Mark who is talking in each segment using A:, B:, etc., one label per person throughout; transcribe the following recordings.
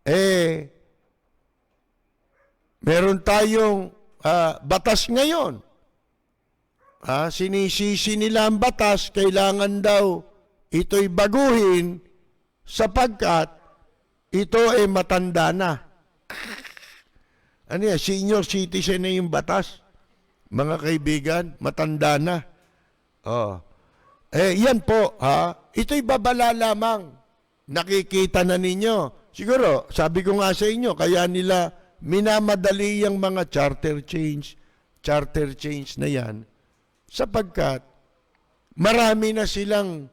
A: Eh, meron tayong batas ngayon. Sinisisi nila ang batas, kailangan daw ito'y baguhin sapagkat ito ay matanda na. Ano yan? Senior citizen na yung batas. Mga kaibigan, matanda na. Yan po, ito'y babala lamang. Nakikita na ninyo. Siguro, sabi ko nga sa inyo, kaya nila minamadali yung mga charter change na yan, sapagkat marami na silang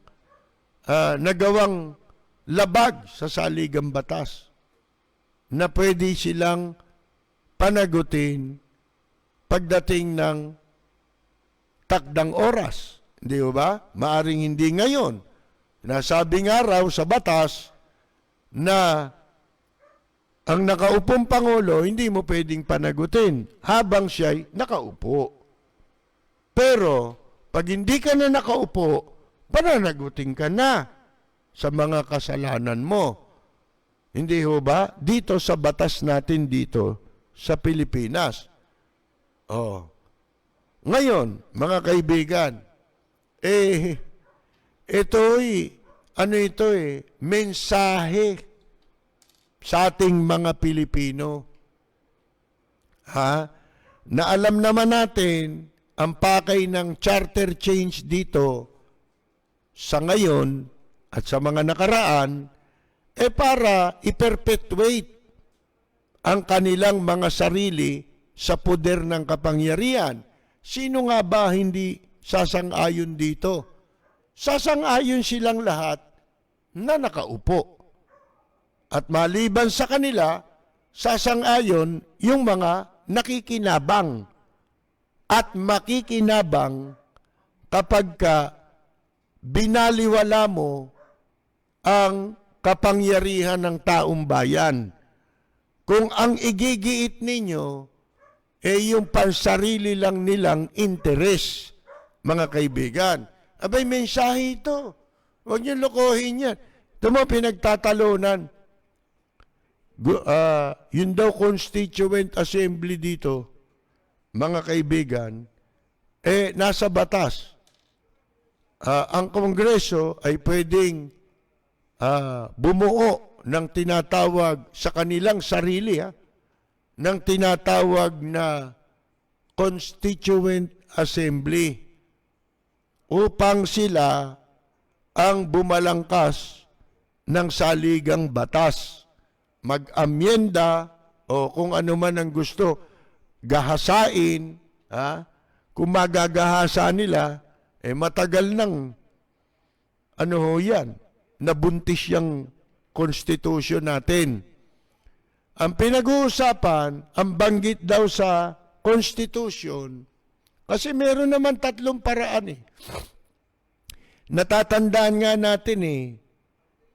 A: nagawang labag sa saligang batas na pwede silang panagutin pagdating ng takdang oras. Hindi ba? Maaring hindi ngayon. Nasabi nga raw sa batas na ang nakaupong Pangulo, hindi mo pwedeng panagutin habang siya'y nakaupo. Pero, pag hindi ka na nakaupo, pananagutin ka na sa mga kasalanan mo. Hindi ho ba? Dito sa batas natin dito, sa Pilipinas. Ngayon, mga kaibigan, mensahe sa ating mga Pilipino. Na alam naman natin ang pakay ng charter change dito sa ngayon at sa mga nakaraan para i-perpetuate ang kanilang mga sarili sa poder ng kapangyarihan. Sino nga ba hindi sasang-ayon dito? Sasang-ayon silang lahat na nakaupo. At maliban sa kanila, sasang-ayon yung mga nakikinabang. At makikinabang kapag binaliwala mo ang kapangyarihan ng taong bayan. Kung ang igigiit ninyo yung pansarili lang nilang interes, mga kaibigan. Abay, mensahe ito. Huwag niyo lokohin yan. Ito mo, pinagtatalunan. Yun daw Constituent Assembly dito, mga kaibigan, nasa batas. Ang Kongreso ay pwedeng bumuo ng tinatawag sa kanilang sarili, ng tinatawag na Constituent Assembly upang sila ang bumalangkas ng saligang batas. Mag-amyenda o kung ano man ang gusto, gahasain, kung magagahasa nila, matagal nang, nabuntis yung konstitusyon natin. Ang pinag-uusapan, ang banggit daw sa konstitusyon, kasi meron naman 3 paraan Natatandaan nga natin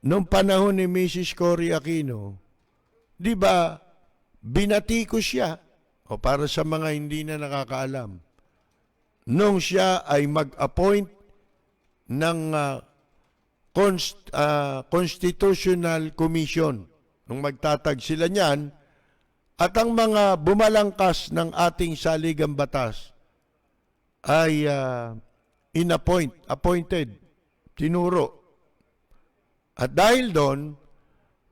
A: noong panahon ni Mrs. Cory Aquino, di ba, binati ko siya, o para sa mga hindi na nakakaalam, nung siya ay mag-appoint ng Constitutional Commission, nung magtatag sila niyan, at ang mga bumalangkas ng ating saligang batas ay appointed, tinuro. At dahil doon,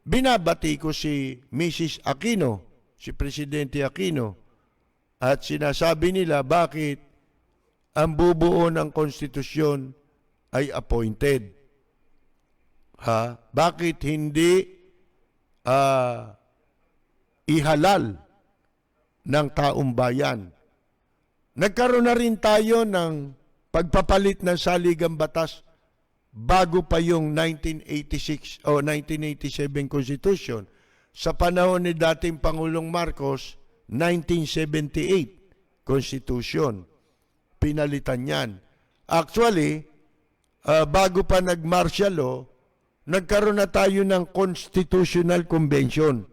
A: binabati ko si Mrs. Aquino, si Presidente Aquino, at sinasabi nila bakit ang bubuo ng konstitusyon ay appointed. Bakit hindi ihalal ng taong bayan? Nagkaroon na rin tayo ng pagpapalit ng saligang batas bago pa yung 1986 o 1987 Constitution. Sa panahon ni dating Pangulong Marcos, 1978 Constitution. Pinalitan yan. Actually, bago pa nag-martial law, nagkaroon na tayo ng Constitutional Convention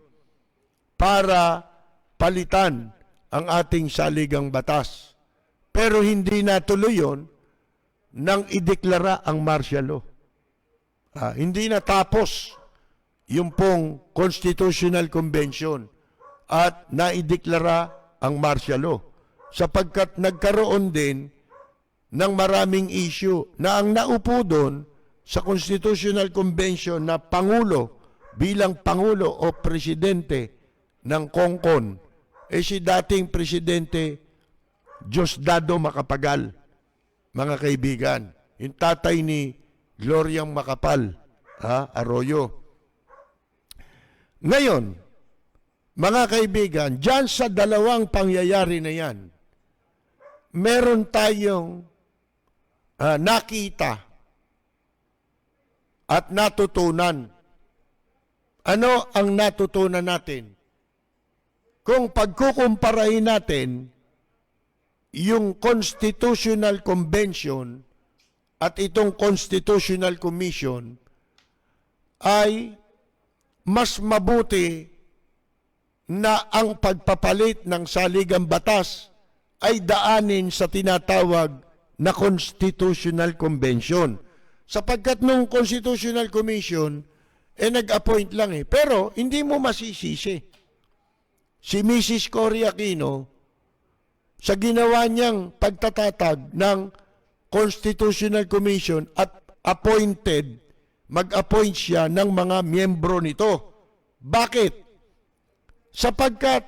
A: para palitan ang ating saligang batas. Pero hindi natuloy yun nang ideklara ang martial law. Hindi natapos yung pong Constitutional Convention at naideklara ang martial law. Sapagkat nagkaroon din ng maraming issue na ang naupo doon sa Constitutional Convention na Pangulo, bilang Pangulo o Presidente ng CONCON, si dating Presidente Diosdado Macapagal, mga kaibigan. Yung tatay ni Gloriang Macapal, Arroyo. Ngayon, mga kaibigan, dyan sa dalawang pangyayari na yan, meron tayong nakita at natutunan. Ano ang natutunan natin? Kung pagkukumparahin natin yung Constitutional Convention at itong Constitutional Commission, ay mas mabuti na ang pagpapalit ng saligang batas ay daanin sa tinatawag na Constitutional Convention. Sapagkat nung Constitutional Commission, nag-appoint lang Pero hindi mo masisisi. Si Mrs. Cory Aquino, sa ginawa niyang pagtatatag ng Constitutional Commission at mag-appoint siya ng mga miyembro nito. Bakit? Sapagkat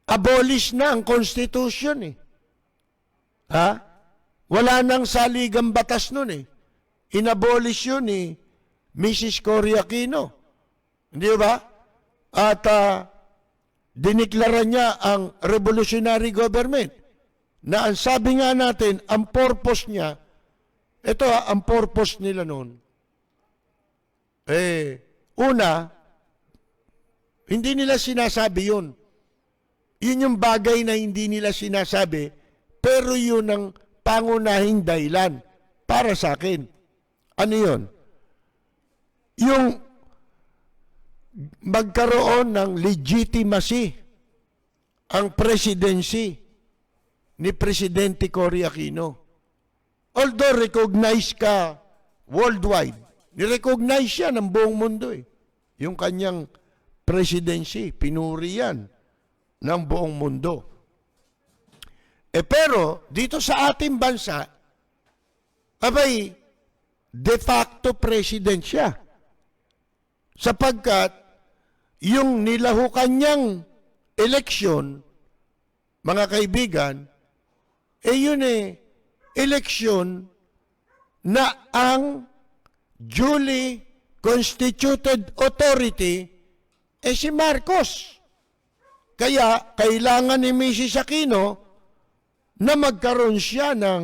A: abolish na ang Constitution Wala nang saligang batas nun Inabolish yun ni Mrs. Cory Aquino. Hindi ba? At diniklara niya ang revolutionary government na ang sabi nga natin, ang purpose niya, ang purpose nila noon, una, hindi nila sinasabi yun. Yun yung bagay na hindi nila sinasabi, pero yun ang pangunahing dahilan para sa akin. Ano yun? Yung magkaroon ng legitimacy ang presidency ni Presidente Cory Aquino. Although recognized ka worldwide, nirecognize siya ng buong mundo Yung kanyang presidency, pinuri yan ng buong mundo. Pero, dito sa ating bansa, de facto president siya. Sapagkat, yung nilahukan niyang eleksyon, mga kaibigan, yun eleksyon na ang duly constituted authority si Marcos. Kaya, kailangan ni Mrs. Aquino na magkaroon siya ng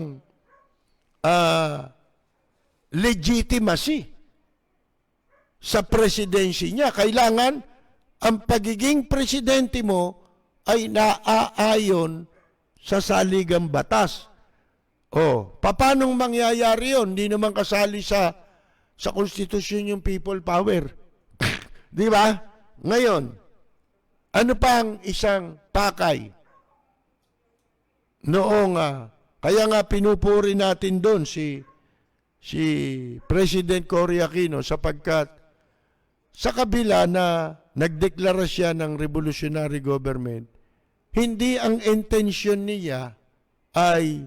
A: legitimacy sa presidency niya. Kailangan ang pagiging presidente mo ay naaayon sa saligang batas. Paanong mangyayari yun? Hindi naman kasali sa konstitusyon yung people power. Di ba? Ngayon, ano pa ang isang pakay? Noong, kaya nga pinupuri natin doon si President Cory Aquino sapagkat sa kabila na nagdeklara siya ng revolutionary government, hindi ang intensyon niya ay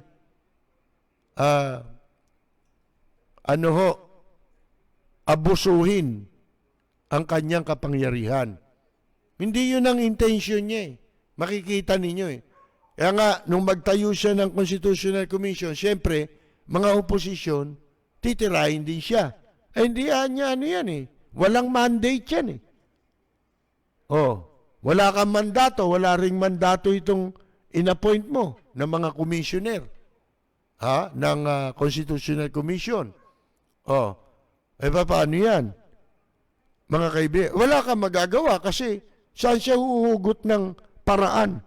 A: abusuhin ang kanyang kapangyarihan. Hindi yun ang intensyon niya Makikita ninyo Kaya nga, nung magtayo siya ng Constitutional Commission, siyempre, mga oposisyon, titirahin din siya. Hindi niya yan Walang mandate yan wala kang mandato, wala ring mandato itong in-appoint mo ng mga commissioner ng Constitutional Commission. Paano yan? Mga kaibigan, wala kang magagawa kasi saan siya huhugot ng paraan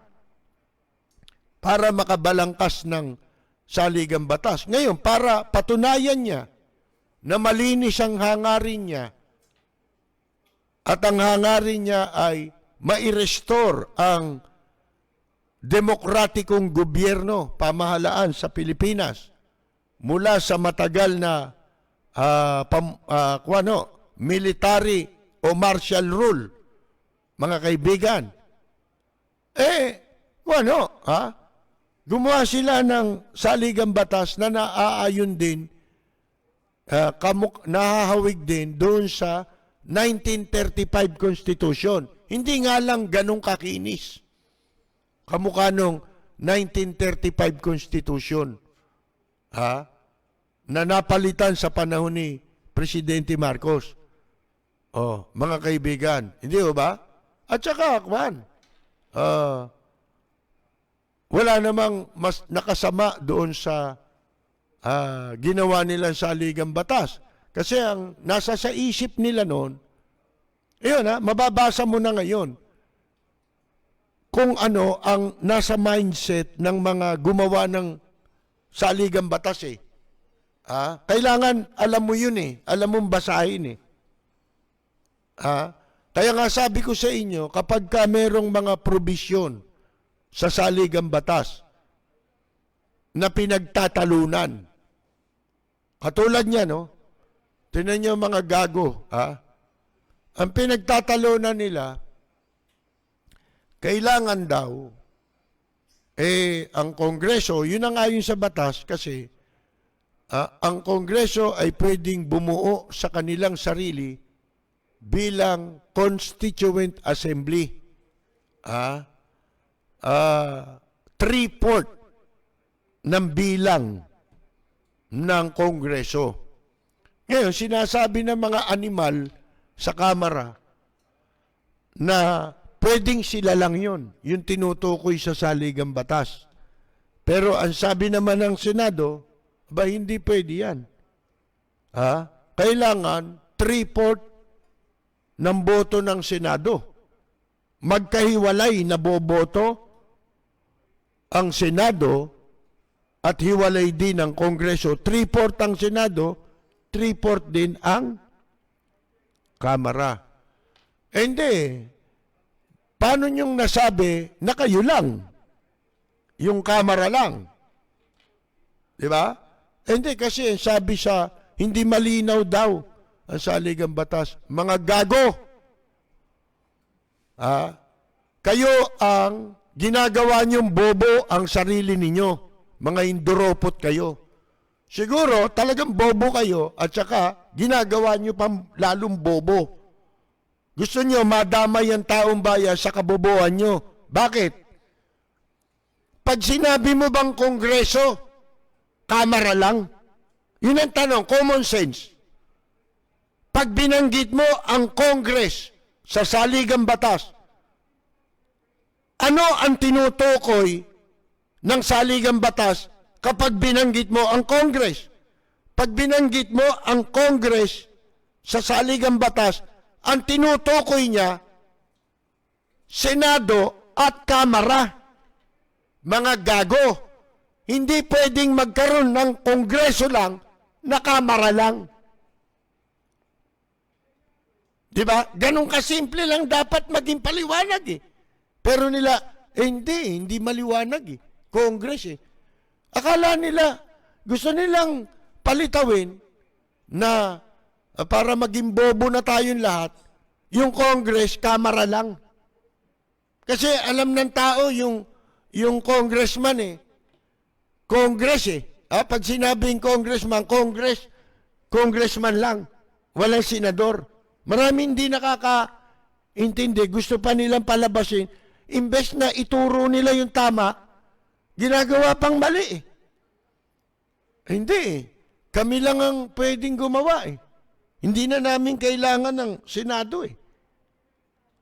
A: para makabalangkas ng saligang batas. Ngayon, para patunayan niya na malinis ang hangarin niya at ang hangarin niya ay mai-restore ang demokratikong gobyerno, pamahalaan sa Pilipinas mula sa matagal na military o martial rule, mga kaibigan. Gumawa sila ng saligang batas na naaayon din, nahahawig din doon sa 1935 Constitution. Hindi nga lang ganong kakinis. Kamukha nung 1935 Constitution. Na napalitan sa panahon ni Presidente Marcos. Mga kaibigan, hindi ba? At saka, wala namang mas nakasama doon sa ginawa nilang saligang batas. Kasi ang nasa sa isip nila noon, mababasa mo na ngayon kung ano ang nasa mindset ng mga gumawa ng saligang batas Kailangan alam mo yun alam mong basahin Kaya nga sabi ko sa inyo, kapag ka merong mga probisyon sa saligang batas na pinagtatalunan, katulad niya, tingnan niyo mga gago, ang pinagtatalunan nila, kailangan daw, ang Kongreso, yun ang ayon sa batas kasi, ang Kongreso ay pwedeng bumuo sa kanilang sarili bilang Constituent Assembly. 3/4 ng bilang ng Kongreso. Ngayon, sinasabi ng mga animal sa Kamara na pwedeng sila lang yun, yung tinutukoy sa saligang batas. Pero ang sabi naman ng Senado, hindi pwede yan. Kailangan 3/4 ng boto ng Senado. Magkahiwalay na boboto ang Senado at hiwalay din ang Kongreso. 3/4 ang Senado, 3/4 din ang Kamara. Hindi. Paano niyong nasabi na kayo lang? Yung Kamara lang. Di ba? Hindi, kasi sabi sa hindi malinaw daw ang saligang batas. Mga gago. Kayo ang ginagawa niyong bobo ang sarili ninyo. Mga induropot kayo. Siguro talagang bobo kayo at saka ginagawa niyo pa lalong bobo. Gusto niyo madamay ang taong bayan sa kabobohan niyo. Bakit? Pag sinabi mo bang Kongreso, Kamara lang? Yun ang tanong, common sense. Pag binanggit mo ang Congress sa saligang batas, ano ang tinutukoy ng saligang batas kapag binanggit mo ang Congress? Pag binanggit mo ang Congress sa saligang batas, ang tinutukoy niya, Senado at Kamara. Mga gago. Hindi pwedeng magkaroon ng Kongreso lang na Kamara lang. Diba? Ganun kasimple lang dapat maging paliwanag Pero nila, hindi maliwanag Congress Akala nila, gusto nilang palitawin na para maging bobo na tayong lahat, yung Congress, Kamara lang. Kasi alam ng tao yung congressman Congress pag sinabing congressman, congressman lang. Walang senador. Maraming hindi nakakaintindi. Gusto pa nilang palabasin. Imbes na ituro nila yung tama, ginagawa pang mali Hindi Kami lang ang pwedeng gumawa Hindi na namin kailangan ng Senado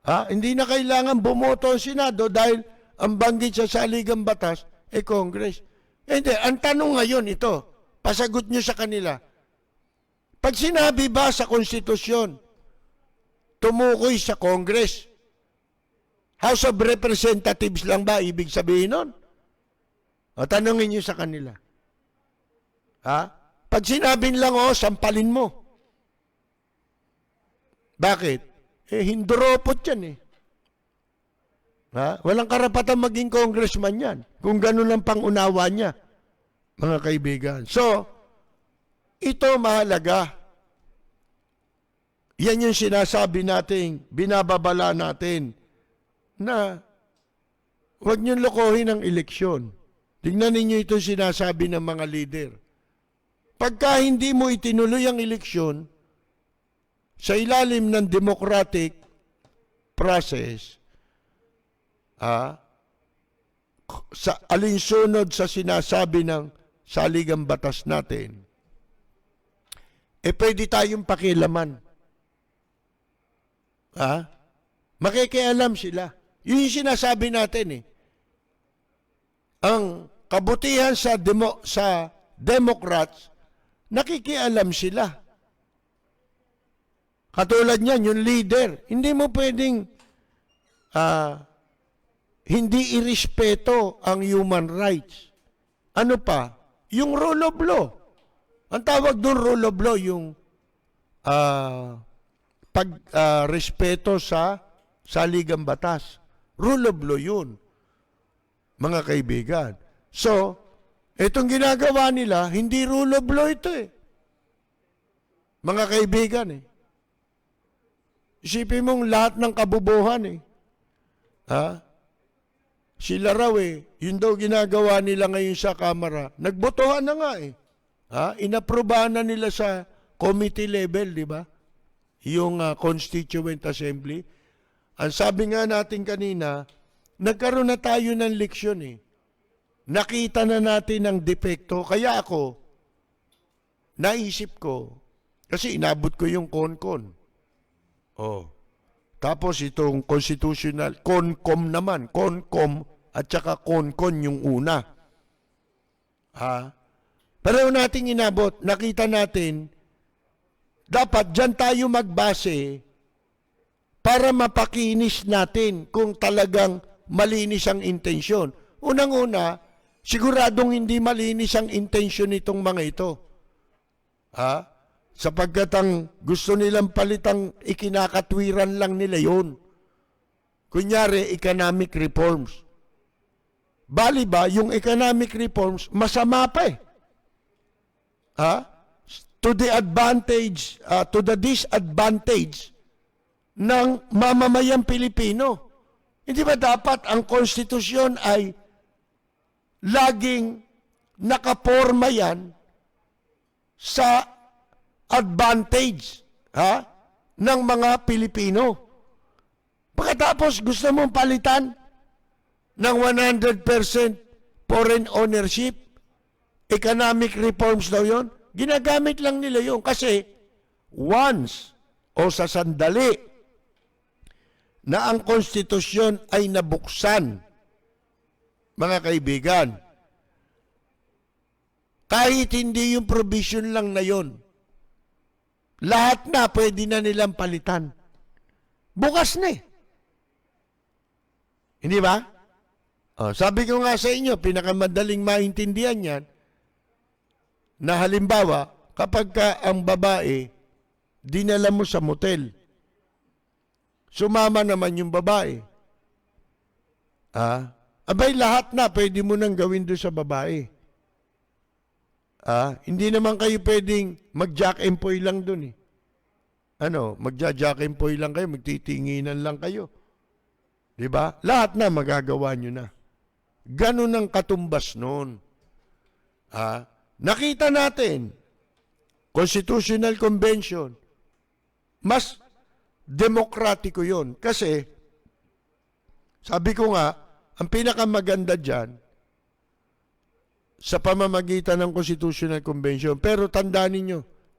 A: Hindi na kailangan bumoto ang Senado dahil ang banggit sa saligang batas Congress. Hindi, ang tanong ngayon ito, pasagot nyo sa kanila. Pag sinabi ba sa konstitusyon, tumukoy sa Congress, House of Representatives lang ba ibig sabihin nun? O tanongin nyo sa kanila. Pag sinabing lang, sampalin mo. Bakit? Hinduropot yan Walang karapatan maging congressman yan. Kung ganun ang pangunawa niya, mga kaibigan. So, ito mahalaga. Yan yung sinasabi natin, binababala natin na huwag niyong lokohin ang eleksyon. Tingnan ninyo ito sinasabi ng mga leader. Pagka hindi mo itinuloy ang eleksyon sa ilalim ng democratic process, sa alinsunod sa sinasabi ng saligang batas natin, pwede tayong pakialaman. Makikialam sila. Yun yung sinasabi natin eh. Ang kabutihan sa Democrats, nakikialam sila. Katulad niyan, yung leader, hindi mo pwedeng hindi irespeto ang human rights. Ano pa? Yung rule of law. Ang tawag doon rule of law, yung pagrespeto sa saligang batas. Rule of law yun, mga kaibigan. So, itong ginagawa nila, hindi rule of law ito eh. Mga kaibigan eh. Isipin mong lahat ng kabubuhan eh. Sila raw eh, yun daw ginagawa nila ngayon sa Kamara. Nagbotohan na nga eh. Inaprubahan na nila sa committee level, di ba? Yung Constituent Assembly. Ang sabi nga natin kanina, nagkaroon na tayo ng leksyon eh. Nakita na natin ang depekto. Kaya ako, naisip ko, kasi inabot ko yung CONCON. Tapos itong constitutional, CONCOM naman, CONCOM at saka CONCON yung una. Pareho nating inabot, nakita natin, dapat dyan tayo magbase para mapakinis natin kung talagang malinis ang intensyon. Unang-una, siguradong hindi malinis ang intensyon nitong mga ito. Sapagkat ang gusto nilang palitang ikinakatwiran lang nila yun. Kunyari, economic reforms. Bali ba, yung economic reforms, masama pa eh. To the advantage, to the disadvantage ng mamamayang Pilipino. Hindi ba dapat ang konstitusyon ay laging nakaporma yan sa advantage ng mga Pilipino? Pagkatapos gusto mong palitan ng 100% foreign ownership, economic reforms daw yun, ginagamit lang nila yun kasi once o sa sandali na ang konstitusyon ay nabuksan, mga kaibigan, kahit hindi yung provision lang na yun, lahat na pwede na nilang palitan. Bukas na eh. Hindi ba? Sabi ko nga sa inyo, pinakamadaling maintindihan yan, na halimbawa, kapag ka ang babae, dinala mo sa motel, sumama naman yung babae. Abay, lahat na pwede mo nang gawin doon sa babae. Hindi naman kayo pwedeng mag-jack and poy lang doon eh. Magja-jack and poy lang kayo, magtitinginan lang kayo. Diba? Lahat na magagawa nyo na. Ganun ang katumbas noon. Nakita natin, Constitutional Convention, mas demokratiko yon. Kasi, sabi ko nga, ang pinakamaganda dyan, sa pamamagitan ng Constitutional Convention. Pero tandaan ninyo,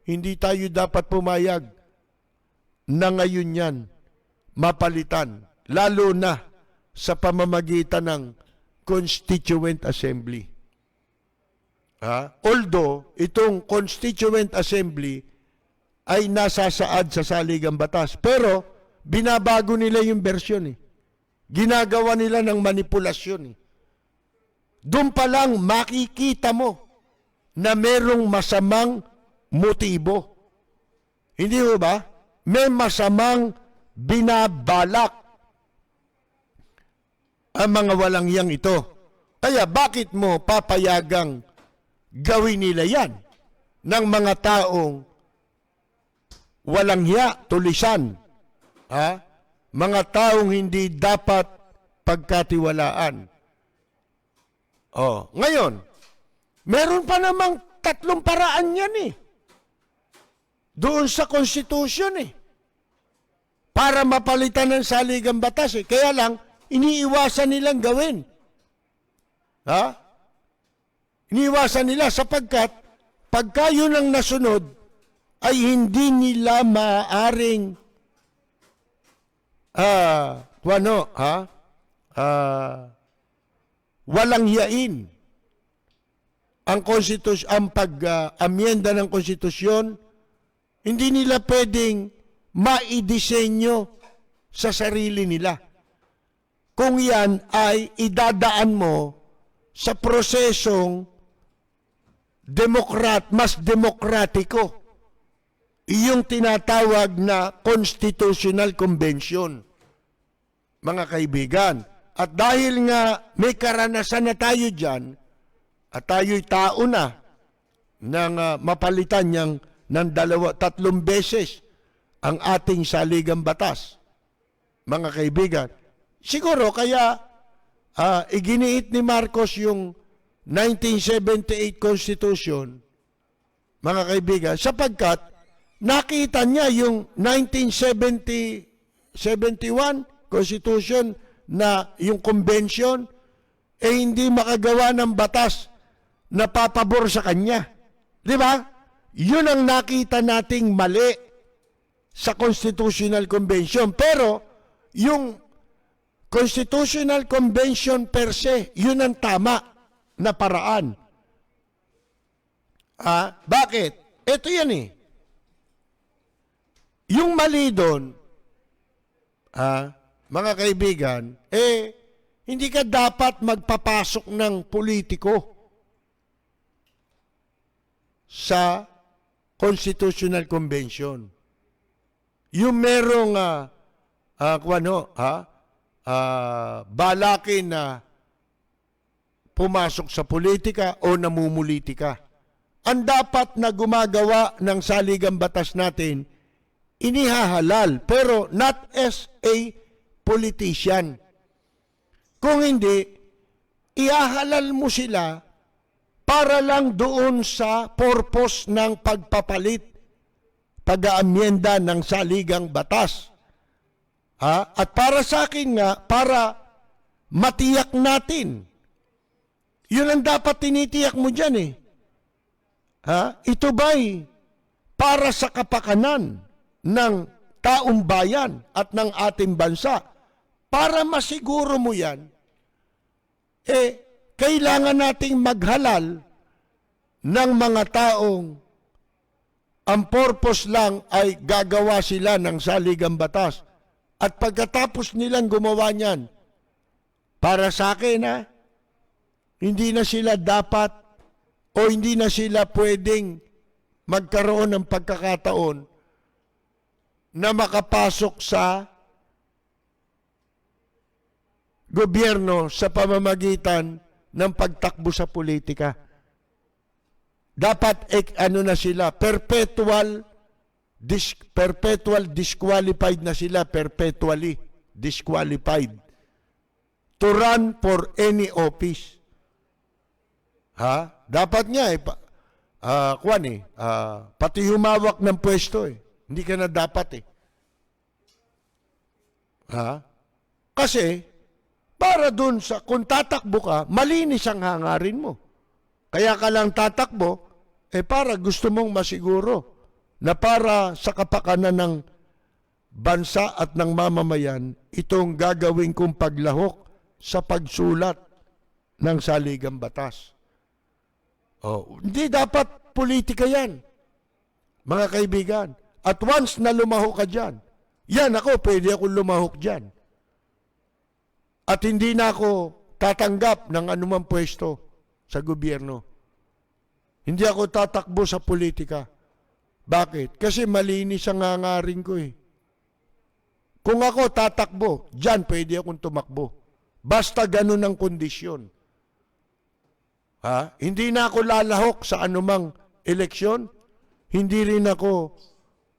A: hindi tayo dapat pumayag na ngayon yan mapalitan, lalo na sa pamamagitan ng Constituent Assembly. Although, itong Constituent Assembly ay nasasaad sa saligang batas, pero binabago nila yung version eh. Ginagawa nila ng manipulasyon eh. Doon pa lang makikita mo na merong masamang motibo. Hindi mo ba? May masamang binabalak ang mga walang yang ito. Kaya bakit mo papayagang gawin nila yan ng mga taong walang hiya, tulisan. Ha? Mga taong hindi dapat pagkatiwalaan. Ngayon, meron pa namang 3 paraan yan doon sa konstitusyon para mapalitan ng saligang batas Kaya lang, iniiwasan nilang gawin. Ha? Iniiwasan nila sapagkat pagka yun ang nasunod, ay hindi nila maaaring walang hiyain ang konstitusyon, ang pag-amyenda ng konstitusyon, hindi nila pwedeng maidisenyo sa sarili nila. Kung yan ay idadaan mo sa prosesong mas demokratiko, iyong tinatawag na Constitutional Convention, mga kaibigan. At dahil nga may karanasan na tayo dyan, at tayo'y tao na nang mapalitan ng 2-3 beses ang ating saligang batas, mga kaibigan, siguro kaya iginiit ni Marcos yung 1978 Constitution, mga kaibigan, sapagkat nakita niya yung 1971 Constitution na yung convention hindi makagawa ng batas na papabor sa kanya. Di ba? Yun ang nakita nating mali sa Constitutional Convention. Pero yung Constitutional Convention per se, yun ang tama na paraan. Bakit? Ito yan Yung mali doon, mga kaibigan, hindi ka dapat magpapasok ng politiko sa Constitutional Convention. Yung merong balakin na pumasok sa politika o namumulitika. Ang dapat na gumagawa ng saligang batas natin, inihahalal, pero not as a politician. Kung hindi, ihahalal mo sila para lang doon sa purpose ng pagpapalit, pag-aamyenda ng saligang batas. At para sa akin nga, para matiyak natin, yun ang dapat tinitiyak mo dyan Ito ba'y para sa kapakanan ng taong bayan at ng ating bansa? Para masiguro mo yan, kailangan nating maghalal ng mga taong ang purpose lang ay gagawa sila ng saligang batas. At pagkatapos nilang gumawa niyan, para sa akin hindi na sila dapat o hindi na sila pwedeng magkaroon ng pagkakataon na makapasok sa gobyerno sa pamamagitan ng pagtakbo sa politika. Dapat na sila, perpetual disqualified na sila, perpetually disqualified to run for any office. Dapat nga pati humawak ng pwesto hindi ka na dapat Kasi para dun sa kung tatakbo ka, malinis ang hangarin mo. Kaya ka lang tatakbo para gusto mong masiguro na para sa kapakanan ng bansa at ng mamamayan, itong gagawin kong paglahok sa pagsulat ng saligang batas. Hindi dapat politika yan, mga kaibigan. At once na lumahok ka dyan, pwede akong lumahok dyan. At hindi na ako tatanggap ng anumang pwesto sa gobyerno. Hindi ako tatakbo sa politika. Bakit? Kasi malinis ang hangarin ko Kung ako tatakbo, dyan pwede akong tumakbo. Basta ganun ang kondisyon. Hindi na ako lalahok sa anumang eleksyon. Hindi rin ako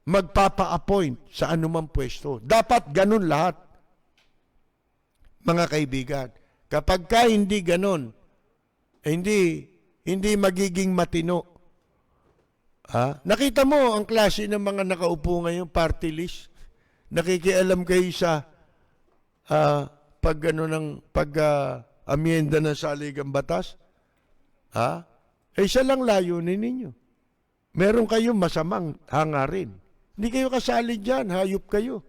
A: magpapa-appoint sa anumang pwesto. Dapat ganun lahat, mga kaibigan. Kapag ka hindi ganun, hindi magiging matino. Nakita mo ang klase ng mga nakaupo ngayon, party list. Nakikialam kayo sa amyenda ng saligang batas. Isa lang layunin ninyo. Meron kayong masamang hangarin. Hindi kayo kasali dyan, hayop kayo.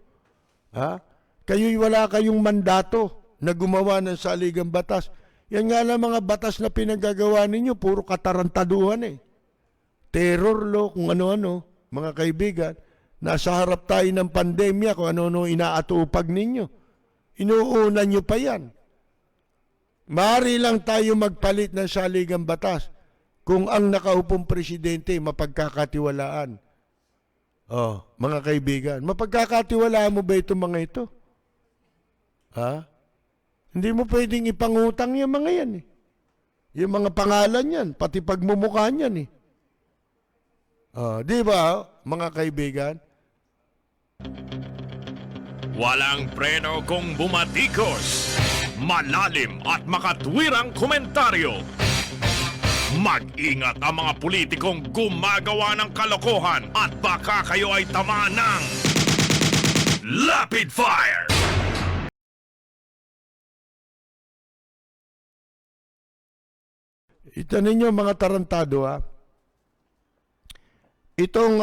A: Kayo'y wala kayong mandato na gumawa ng saligang batas. Yan nga lang mga batas na pinagagawa ninyo, puro katarantaduhan eh. Terror law, kung ano-ano, mga kaibigan. Nasa harap tayo ng pandemya, kung ano-ano inaatupag ninyo. Inuuna nyo pa yan. Maaari lang tayo magpalit ng saligang batas kung ang nakaupong presidente mapagkakatiwalaan. Mga kaibigan, mapagkakatiwalaan mo ba itong mga ito? Hindi mo pwedeng ipangutang yung mga yan eh. Yung mga pangalan yan, pati pagmumukha yan eh. Di ba, mga kaibigan?
B: Walang preno kung bumatikos. Malalim at makatwirang komentaryo. Mag-ingat ang mga politikong gumagawa ng kalokohan at baka kayo ay tamaan ng Rapid Fire!
A: Ito ninyo mga tarantado Itong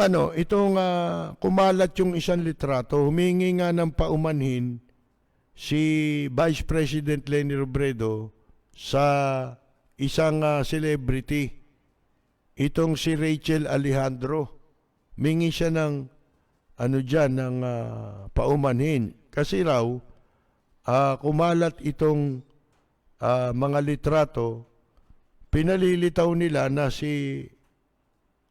A: kumalat yung isang litrato, humingi nga ng paumanhin si Vice President Leni Robredo sa isang celebrity. Itong si Rachel Alejandro. Humingi siya ng paumanhin. Kasi raw, kumalat itong mga litrato, pinalilitaw nila na si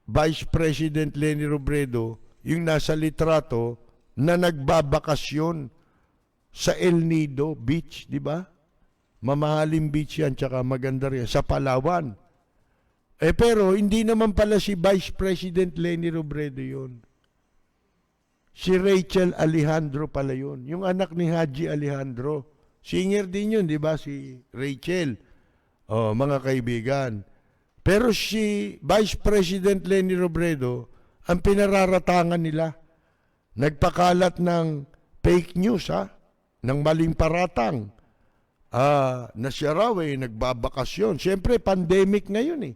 A: Vice President Leni Robredo, yung nasa litrato na nagbabakasyon sa El Nido Beach, di ba? Mamahaling beach yan, tsaka maganda rin, sa Palawan. Pero hindi naman pala si Vice President Leni Robredo yun. Si Rachel Alejandro pala yun. Yung anak ni Haji Alejandro. Singer din yun, di ba? Si Rachel. Mga kaibigan. Pero si Vice President Leni Robredo, ang pinararatangan nila, nagpakalat ng fake news, ng maling paratang, na siya raw nagbabakasyon. Siyempre, pandemic ngayon eh.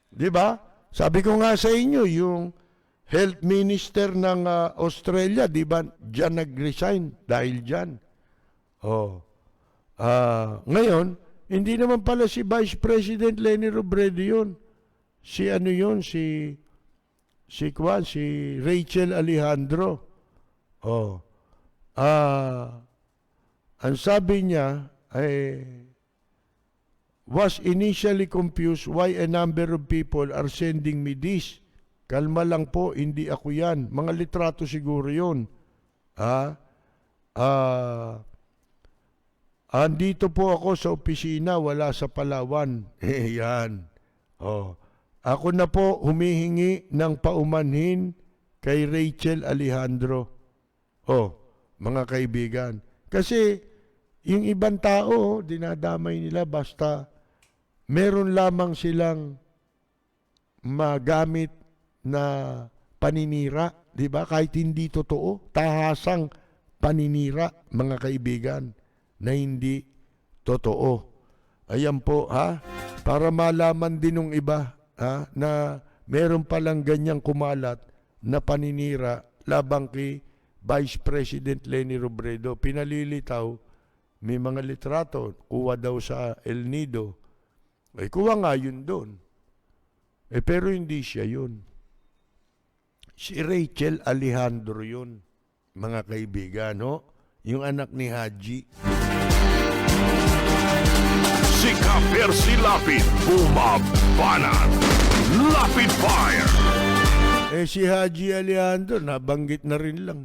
A: Di ba? Sabi ko nga sa inyo, yung health minister ng Australia, di ba, dyan nag-resign dahil dyan. Ngayon, hindi naman pala si Vice President Leni Robredo yun. Si Rachel Alejandro. Ang sabi niya was initially confused why a number of people are sending me this. Kalma lang po, hindi ako yan. Mga litrato siguro yun. Andito po ako sa opisina, wala sa Palawan. Yan. Ako na po humihingi ng paumanhin kay Rachel Alejandro. Mga kaibigan. Kasi yung ibang tao, dinadamay nila basta meron lamang silang magamit na paninira. Diba? Kahit hindi totoo, tahasang paninira, mga kaibigan, na hindi totoo. Ayan po, para malaman din ng iba, na meron palang ganyang kumalat na paninira labang kay Vice President Leni Robredo. Pinalilitaw, may mga litrato, kuha daw sa El Nido. Kuha nga yun doon. Pero hindi siya yun. Si Rachel Alejandro yun, mga kaibigan, yung anak ni Haji.
B: Si Ka-Percy Lapid, bumabanat. Lapid Fire!
A: Si Haji Alejandro, nabanggit na rin lang.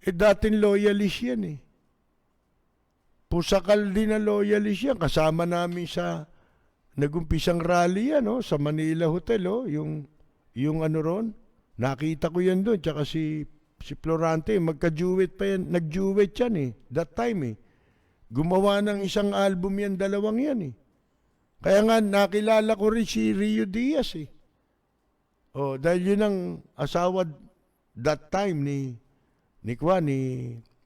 A: Dating loyalist yan eh. Pusakal din na loyalist yan. Kasama namin sa nagumpisang rally yan, sa Manila Hotel, yung ano ron, Nakita ko yan doon, tsaka si Florante, magka-duet pa yan, nag-duet yan eh, that time eh. Gumawa ng isang album yan, dalawang yan eh. Kaya nga, nakilala ko rin si Rio Diaz eh. Oh, dahil yun ang asawa that time ni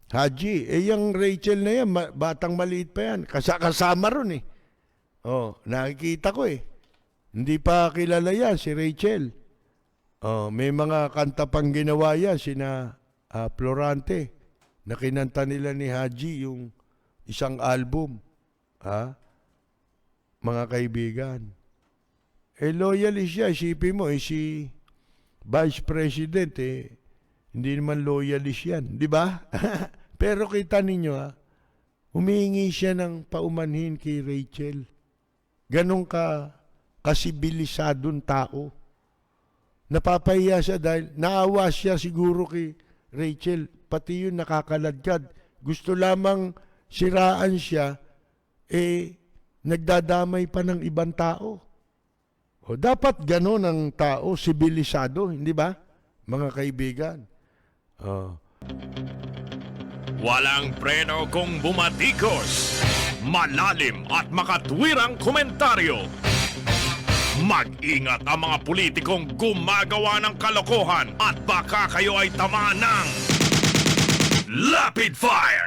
A: Haji. Eh, yung Rachel na yan, batang maliit pa yan. Kasama ron eh. Oh, nakikita ko eh. Hindi pa kilala yan, si Rachel. Oh, may mga kanta pang ginawa yan, sina Florante. Na kinanta nila ni Haji yung isang album. Mga kaibigan. Eh, loyalist siya. Isipin mo, si Vice President, hindi naman loyalist yan. Di ba? Pero kita ninyo, humihingi siya ng paumanhin kay Rachel. Ganon kasibilisadong tao. Napapahiya siya dahil naawa siya siguro kay Rachel. Pati yun nakakaladkad. Gusto lamang siraan siya, nagdadamay pa ng ibang tao. O dapat ganon ang tao, sibilisado, hindi ba? Mga kaibigan.
B: Walang preno kung bumatikos. Malalim at makatwirang komentaryo. Mag-ingat ang mga politikong gumagawa ng kalokohan at baka kayo ay tamaan ng Lapid Fire!